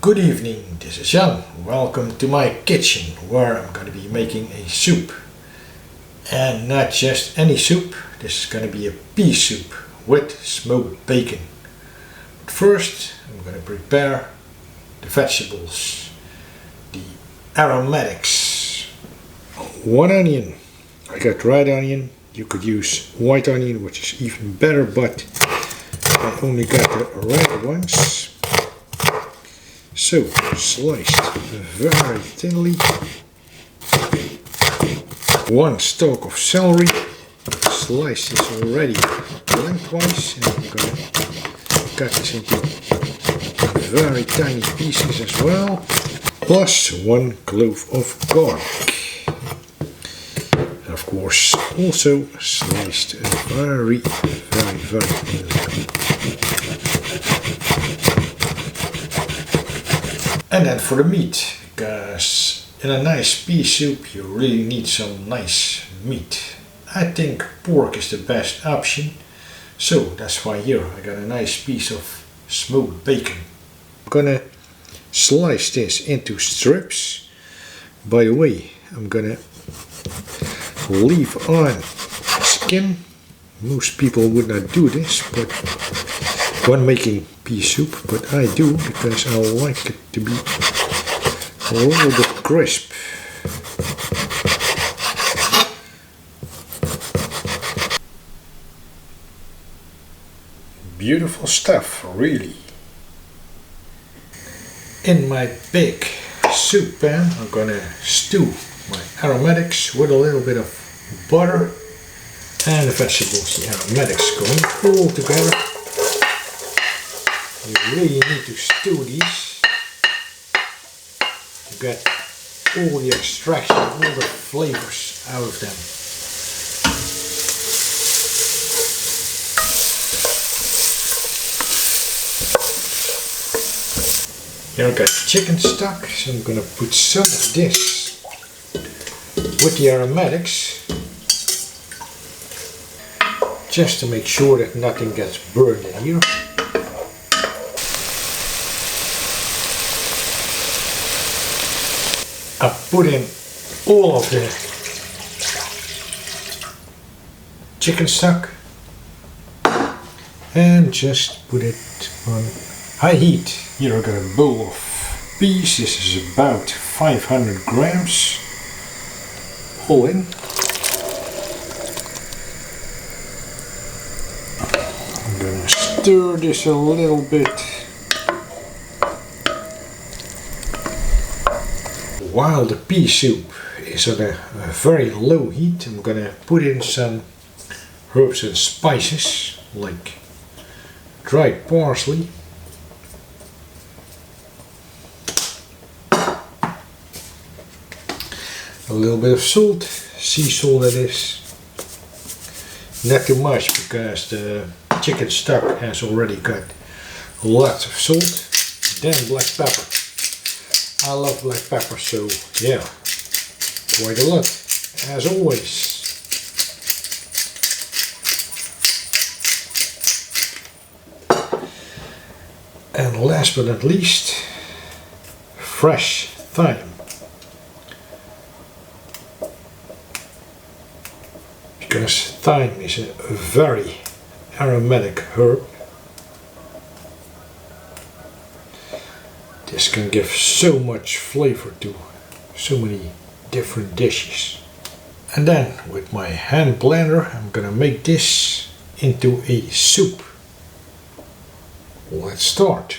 Good evening, this is Jan. Welcome to my kitchen where I'm going to be making a soup. And not just any soup, this is going to be a pea soup with smoked bacon. But first I'm going to prepare the vegetables, the aromatics. 1 onion, I got red onion, you could use white onion which is even better, but I only got the red ones. So, sliced very thinly. 1 stalk of celery. Sliced this already lengthwise, and I'm going to cut this into very tiny pieces as well. Plus 1 clove of garlic. And of course, also sliced very thinly. And then for the meat, because in a nice pea soup you really need some nice meat. I think pork is the best option, so that's why here I got a nice piece of smoked bacon. I'm gonna slice this into strips. By the way, I'm gonna leave on skin. Most people would not do this, but when making pea soup, but I do because I like it to be a little bit crisp. Beautiful stuff, really. In my big soup pan, I'm gonna stew my aromatics with a little bit of butter and the vegetables, the aromatics going all together. You really need to stew these to get all the extraction, all the flavors out of them. Here I got chicken stock, so I'm gonna put some of this with the aromatics, just to make sure that nothing gets burned in here. I put in all of the chicken stock and just put it on high heat. Here I got a bowl of peas. This is about 500 grams all in. I'm gonna stir this a little bit. While the pea soup is on a very low heat, I'm gonna put in some herbs and spices like dried parsley, a little bit of salt, sea salt that is, not too much because the chicken stock has already got lots of salt, then black pepper. I love black pepper, so yeah, quite a lot, as always. And last but not least, fresh thyme. Because thyme is a very aromatic herb. This can give so much flavor to so many different dishes. And then with my hand blender I'm gonna make this into a soup. Let's start.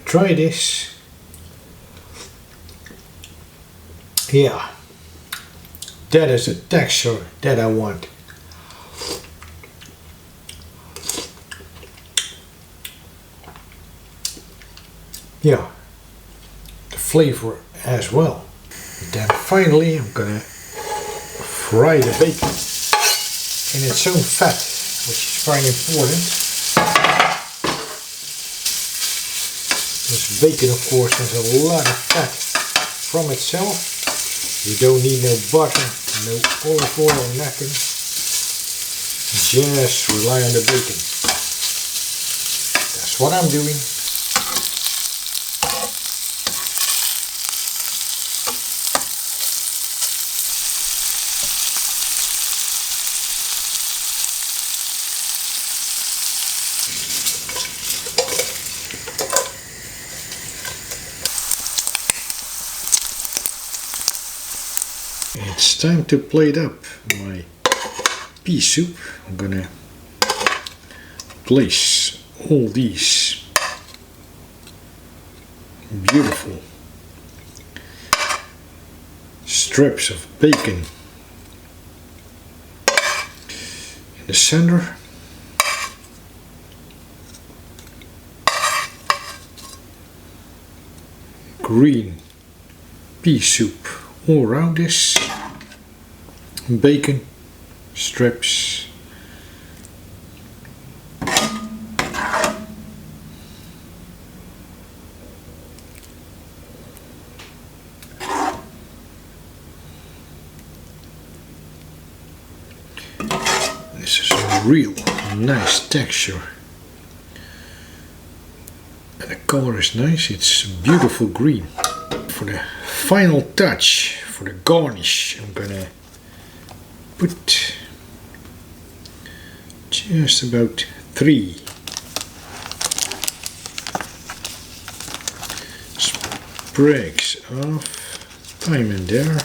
Try this. Yeah, that is the texture that I want. Yeah, the flavor as well. And then finally I'm gonna fry the bacon in its own fat, which is very important. This bacon, of course, has a lot of fat from itself. You don't need no butter, no olive oil or nothing. Just rely on the bacon. That's what I'm doing. It's time to plate up my pea soup. I'm gonna place all these beautiful strips of bacon in the center. Green pea soup all around this. Bacon strips. This is a real nice texture. And the color is nice, it's beautiful green. For the final touch, for the garnish, I'm gonna put just about 3 sprigs of thyme in there.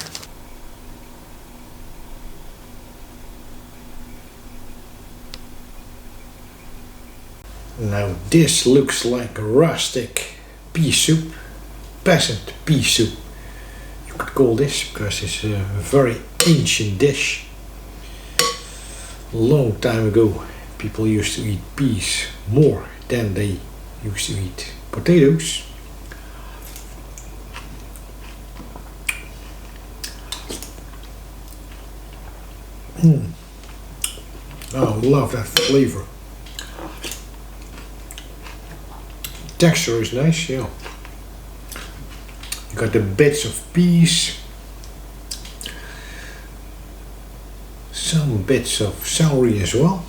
Now this looks like a rustic pea soup, peasant pea soup. You could call this, because it's a very ancient dish. Long time ago, people used to eat peas more than they used to eat potatoes. Oh, I love that flavor. Texture is nice, yeah. You got the bits of peas. Some bits of celery as well.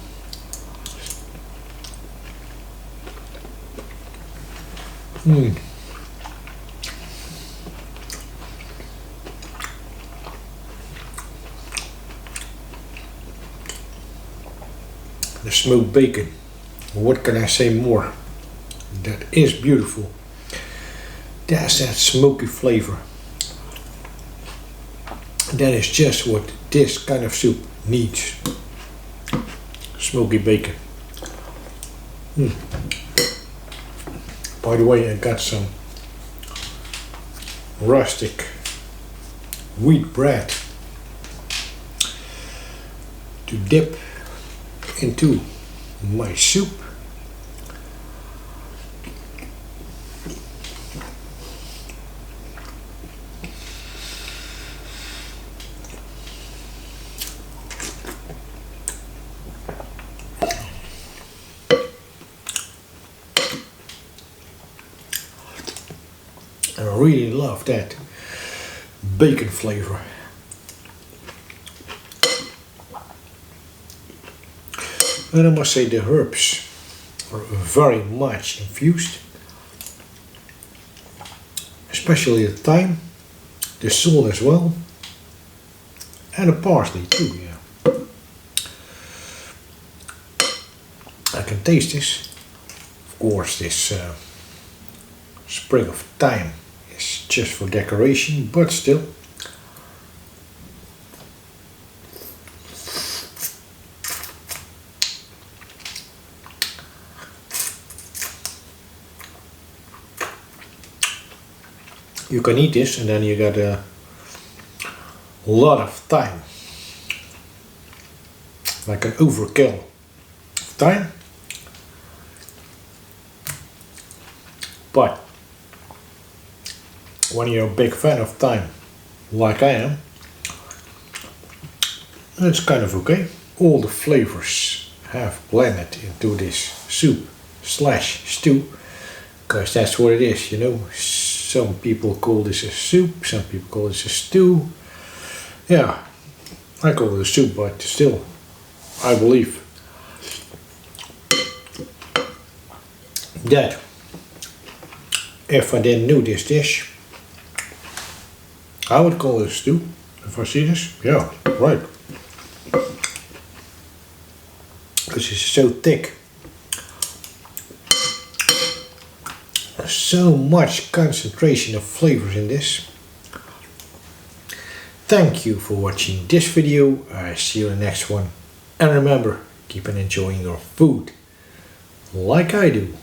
The smoked bacon. What can I say more? That is beautiful. That's that smoky flavor. That is just what this kind of soup needs. Smoky bacon. By the way, I got some rustic wheat bread to dip into my soup. I really love that bacon flavor. And I must say the herbs are very much infused. Especially the thyme, the salt as well, and the parsley too, yeah. I can taste this. Of course, this sprig of thyme is just for decoration, but still. You can eat this and then you got a lot of thyme. Like an overkill of thyme. But when you're a big fan of thyme, like I am, it's kind of okay. All the flavors have blended into this soup slash stew. because that's what it is, you know. Some people call this a soup, some people call this a stew. Yeah, I call it a soup, but still, I believe that if I didn't know this dish, I would call it a stew. If I see this, yeah, right. Because it's so thick. So much concentration of flavors in this. Thank you for watching this video. I see you in the next one. And remember, keep on enjoying your food like I do.